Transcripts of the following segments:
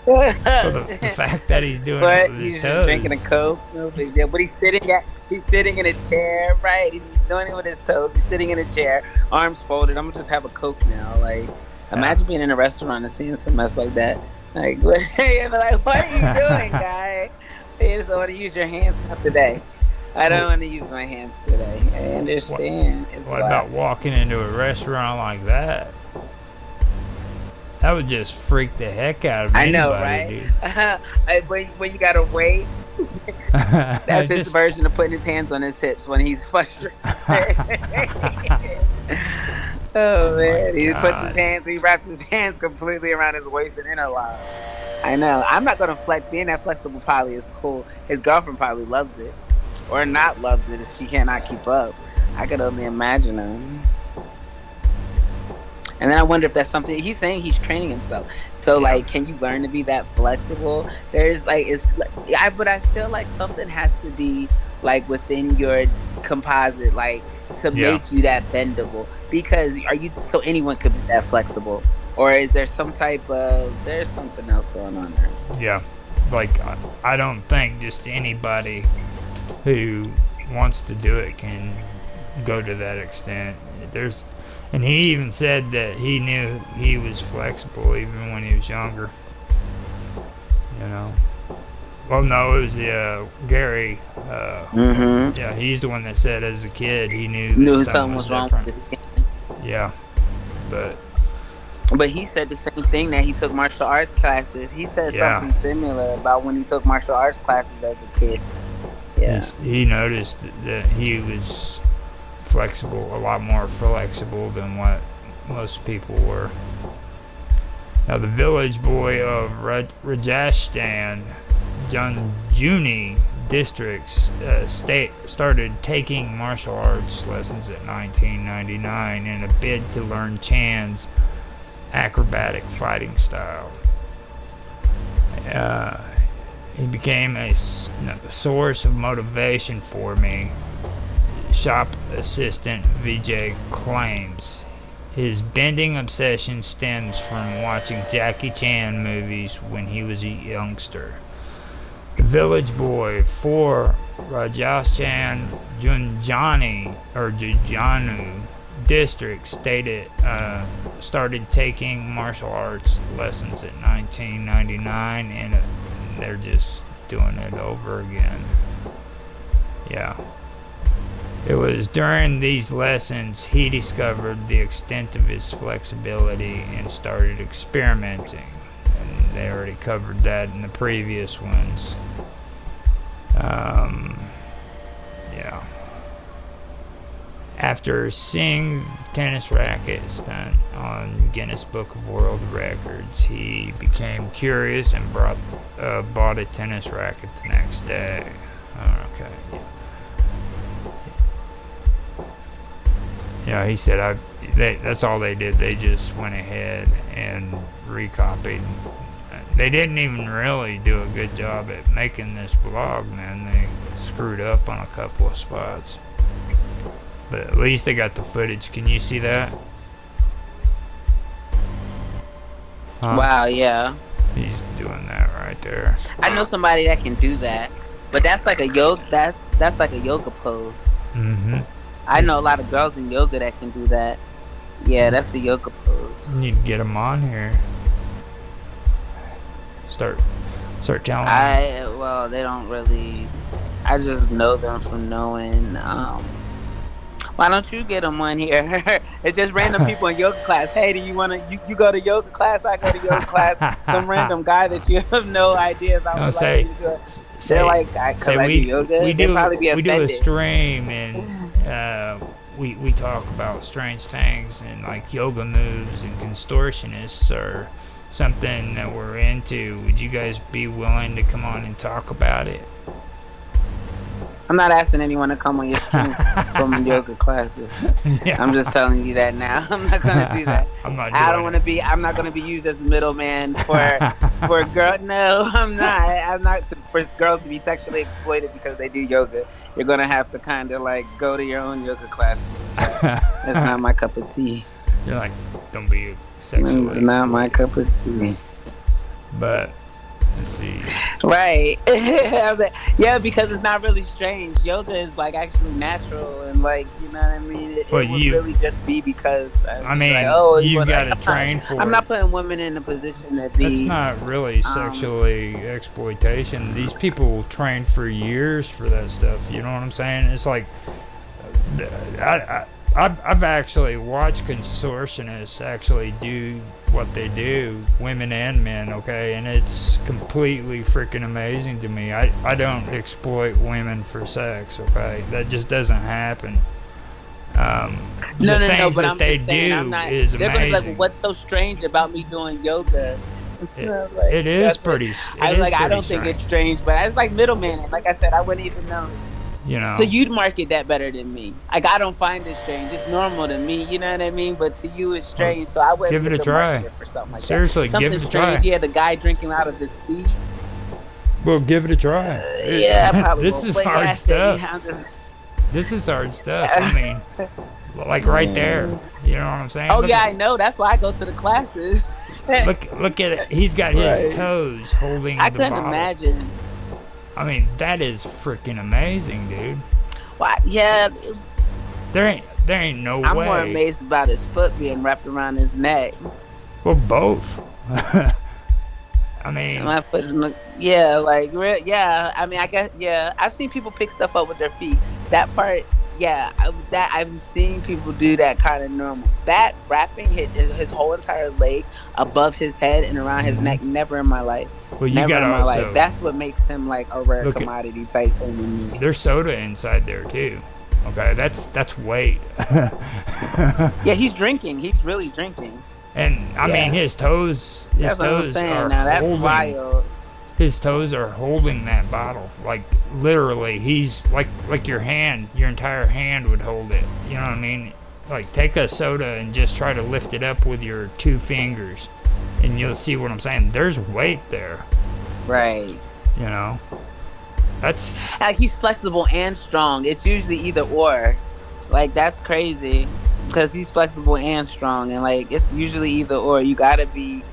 So the fact that he's doing it with his he's just toes. drinking a Coke, no big deal. But he's sitting in a chair, right? He's doing it with his toes. He's sitting in a chair, arms folded. I'm gonna just have a Coke now. Like, imagine being in a restaurant and seeing some mess like that. Like, what are you doing, guy? You just want to use your hands not today. I don't want to use my hands today. I understand. What about walking into a restaurant like that? That would just freak the heck out of anybody, I know, right? Dude. When you gotta wait. That's his version of putting his hands on his hips when he's frustrated. Oh man, he wraps his hands completely around his waist and interlocks. I know. I'm not gonna flex. Being that flexible probably is cool. His girlfriend probably loves it, or not loves it if she cannot keep up. I could only imagine him. And then I wonder if that's something he's saying. He's training himself. So like, can you learn to be that flexible? There's like, but I feel like something has to be like within your composite, like to make you that bendable. Because so anyone could be that flexible, or is there some type of there's something else going on there? Yeah, like I don't think just anybody who wants to do it can go to that extent. And he even said that he knew he was flexible even when he was younger. You know. Well, no, it was Gary. Yeah, he's the one that said as a kid he knew something was wrong with his skin. Yeah, but he said the same thing that he took martial arts classes. He said something similar about when he took martial arts classes as a kid. Yeah, he noticed that he was flexible, a lot more flexible than what most people were. Now, the village boy of Rajasthan, Junjuni districts started taking martial arts lessons at 1999 in a bid to learn Chan's acrobatic fighting style. He became a source of motivation for me. Shop assistant Vijay claims his bending obsession stems from watching Jackie Chan movies when he was a youngster. The village boy for Rajasthan Jujanu district started taking martial arts lessons at 1999, and they're just doing it over again. Yeah. It was during these lessons he discovered the extent of his flexibility and started experimenting. And they already covered that in the previous ones. Yeah. After seeing the tennis racket stunt on Guinness Book of World Records, he became curious and bought a tennis racket the next day. Okay. Yeah, he said that's all they did. They just went ahead and recopied. They didn't even really do a good job at making this blog, man. They screwed up on a couple of spots. But at least they got the footage. Can you see that? Wow, yeah. He's doing that right there. I know somebody that can do that, but that's like a yoga. That's like a yoga pose. Mm-hmm. I know a lot of girls in yoga that can do that. Yeah, that's a yoga pose. You need to get them on here. Start telling them. Well, they don't really. I just know them from knowing. Why don't you get them on here? It's just random people in yoga class. Hey, do you want to? You go to yoga class? I go to yoga class. Some random guy that you have no idea about. No, say, they're like, because I do yoga. We probably be we offended. do a stream and we talk about strange things and like yoga moves and contortionists or something that we're into. Would you guys be willing to come on and talk about it? I'm not asking anyone to come on your stream from yoga classes. Yeah. I'm just telling you that now. I'm not gonna do that. I'm not gonna be used as a middleman for a girl. No, I'm not. I'm not for girls to be sexually exploited because they do yoga. You're gonna have to kind of like go to your own yoga classes. That's not my cup of tea. You're like, don't be sexually exploited. It's not my cup of tea. But Let's see. Right. Yeah, because it's not really strange. Yoga is like actually natural, and like, you know what I mean. It would really just be because I mean, like, oh, you got to train for it. I'm not putting women in a position to be. That's not really sexually exploitation. These people train for years for that stuff. You know what I'm saying? It's like I've actually watched contortionists actually do what they do, women and men, okay, and it's completely freaking amazing to me. I don't exploit women for sex, okay? That just doesn't happen. No, but I'm just saying, I'm not. Is they're amazing. gonna be like, what's so strange about me doing yoga? It is pretty. I don't think it's strange, but it's like middleman. Like I said, I wouldn't even know. You know. So you'd market that better than me. Like, I don't find it strange. It's normal to me. You know what I mean? But to you, it's strange. So I wouldn't give it a try. For something like Seriously, that. give it a strange. try. Yeah, the guy drinking out of his feet. Well, give it a try. Yeah, probably. This is hard stuff. This is hard stuff. I mean, like right there. You know what I'm saying? Oh, I know. That's why I go to the classes. Look at it. He's got his toes holding the bottle. I couldn't imagine. I mean, that is freaking amazing, dude. Well, yeah. There ain't no way. I'm more amazed about his foot being wrapped around his neck. Well, both. I mean, my foot is, yeah, like, yeah. I mean, I guess, yeah. I've seen people pick stuff up with their feet. That part, yeah. I've seen people do that kind of normal. That wrapping his whole entire leg above his head and around his neck, never in my life. Well, you got in my life. That's what makes him like a rare commodity type thing to me. There's soda inside there too. Okay, that's weight. Yeah, he's drinking. He's really drinking. And I mean, his toes are now, that's holding. Wild. His toes are holding that bottle. Like literally, he's like your hand. Your entire hand would hold it. You know what I mean? Like take a soda and just try to lift it up with your 2 fingers. And you'll see what I'm saying. There's weight there. Right. You know? That's... Like, he's flexible and strong. It's usually either or. Like, that's crazy. Because he's flexible and strong. And, like, it's usually either or. You gotta be,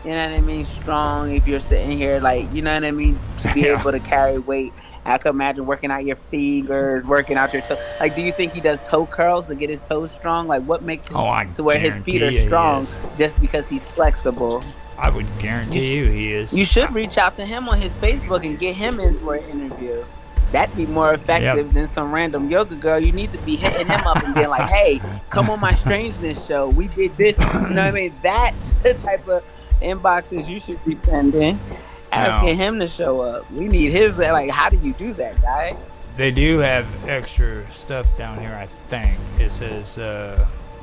you know what I mean, strong if you're sitting here, like, you know what I mean? To be able to carry weight. I could imagine working out your fingers, working out your toes. Like, do you think he does toe curls to get his toes strong? Like, what makes him to where his feet are strong just because he's flexible? I would guarantee you he is. You should reach out to him on his Facebook and get him in for an interview. That'd be more effective than some random yoga girl. You need to be hitting him up and being like, hey, come on my strangeness show. We did this. You know what I mean? That's the type of inboxes you should be sending. Asking him to show up. We need his, like, how do you do that, guy? They do have extra stuff down here, I think. It says,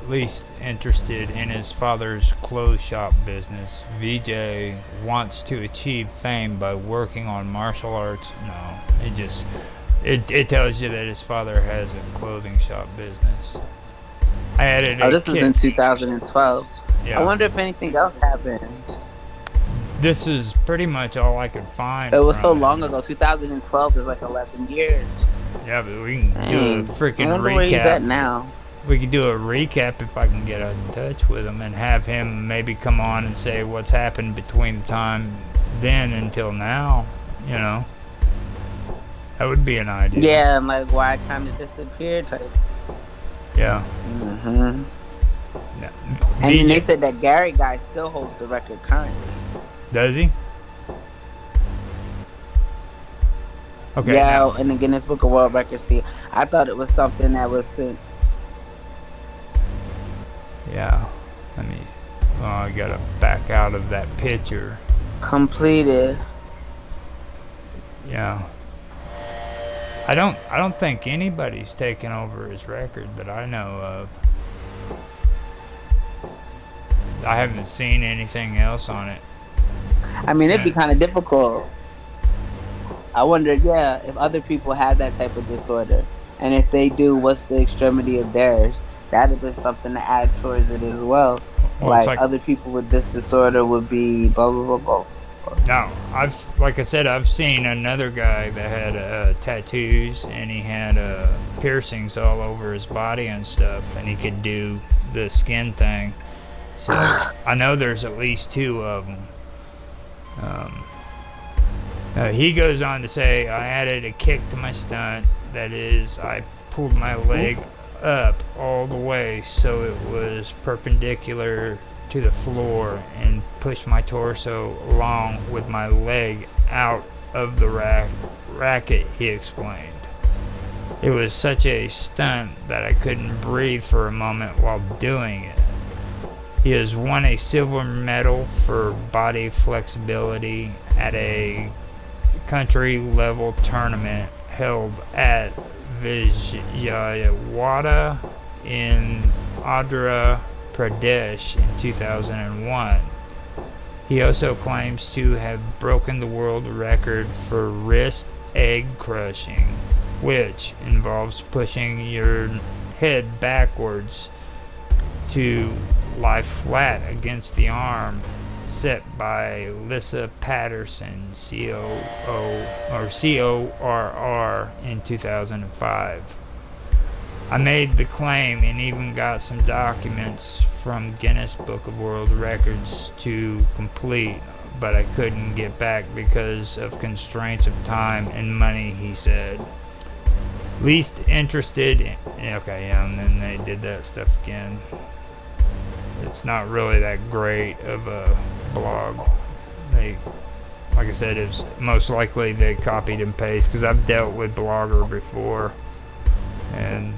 least interested in his father's clothes shop business. VJ wants to achieve fame by working on martial arts. No, it tells you that his father has a clothing shop business. I added this was in 2012. Yeah. I wonder if anything else happened. This is pretty much all I could find. It was so long ago. 2012 is like 11 years. Yeah, but we can do a freaking recap. Where he's at now. We could do a recap if I can get in touch with him and have him maybe come on and say what's happened between the time then until now. You know, that would be an idea. Yeah, and like why it kind of disappeared type. Yeah. Mhm. Yeah. And then they said that Gary guy still holds the record currently. Does he? Okay. Yeah, in the Guinness Book of World Records. See, I thought it was something that was since. Yeah. I gotta back out of that picture. Completed. Yeah. I don't think anybody's taken over his record that I know of. I haven't seen anything else on it. I mean, it'd be kind of difficult. I wonder, if other people have that type of disorder. And if they do, what's the extremity of theirs? That'd be something to add towards it as well. Like other people with this disorder would be blah, blah, blah, blah. No, like I said, I've seen another guy that had tattoos and he had piercings all over his body and stuff. And he could do the skin thing. So I know there's at least 2 of them. He goes on to say, I added a kick to my stunt. That is, I pulled my leg up all the way so it was perpendicular to the floor and pushed my torso along with my leg out of the racket, he explained. It was such a stunt that I couldn't breathe for a moment while doing it. He has won a silver medal for body flexibility at a country-level tournament held at Vijayawada in Andhra Pradesh in 2001. He also claims to have broken the world record for wrist egg crushing, which involves pushing your head backwards to lie flat against the arm, set by Lisa Patterson, CORR, in 2005. I made the claim and even got some documents from Guinness Book of World Records to complete, but I couldn't get back because of constraints of time and money, he said. Least interested in... Okay, yeah, and then they did that stuff again. It's not really that great of a blog. They, like I said, it's most likely they copied and pasted, because I've dealt with Blogger before, and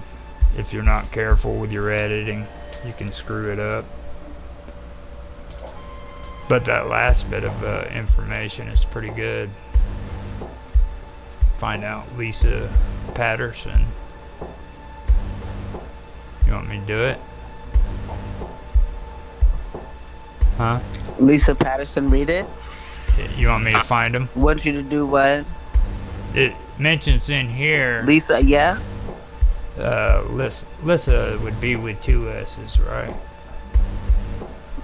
if you're not careful with your editing, you can screw it up. But that last bit of information is pretty good. Find out Lisa Patterson. You want me to do it? Huh? Lisa Patterson, read it. You want me to find them? Want you to do what? It mentions in here. Lisa, yeah. Lisa would be with 2 S's, right?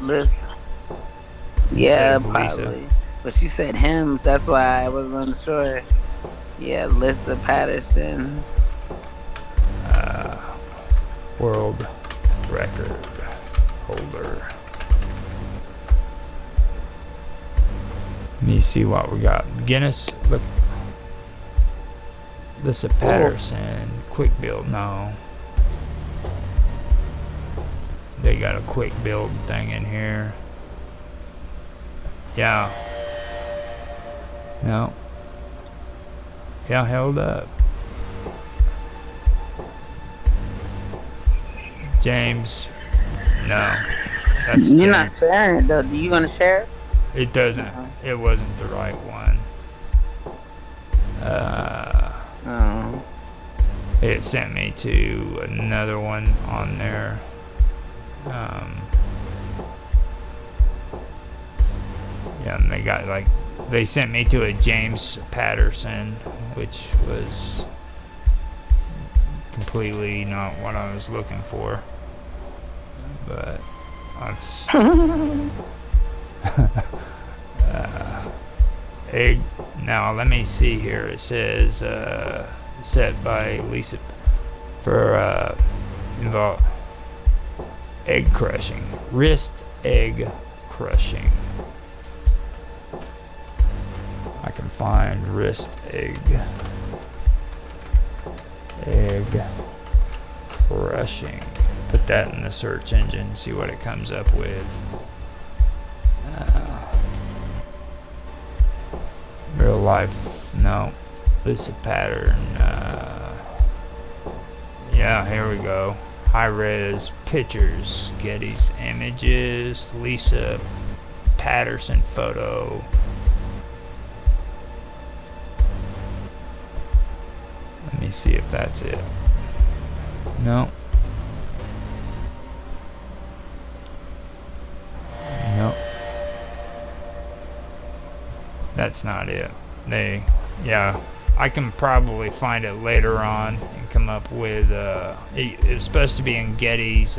Lisa. Yeah, probably. Lisa. But she said him. That's why I was unsure. Yeah, Lisa Patterson. World record holder. Let me see what we got. Guinness, look. Lisa Patterson, quick build, no. They got a quick build thing in here. Yeah. No. Yeah, held up. James, no. That's You're James. not sharing it though. Do you gonna share it? It doesn't. It wasn't the right one. It sent me to another one on there. Yeah, and they sent me to a James Patterson, which was completely not what I was looking for. But now let me see here. It says set by Lisa for involve egg crushing, wrist egg crushing. I can find wrist egg crushing. Put that in the search engine, see what it comes up with. Real life, no. Lisa Pattern. Yeah, here we go. High res pictures, Getty's images, Lisa Patterson photo. Let me see if that's it. No. No. That's not it. Yeah, I can probably find it later on and come up with, it was supposed to be in Getty's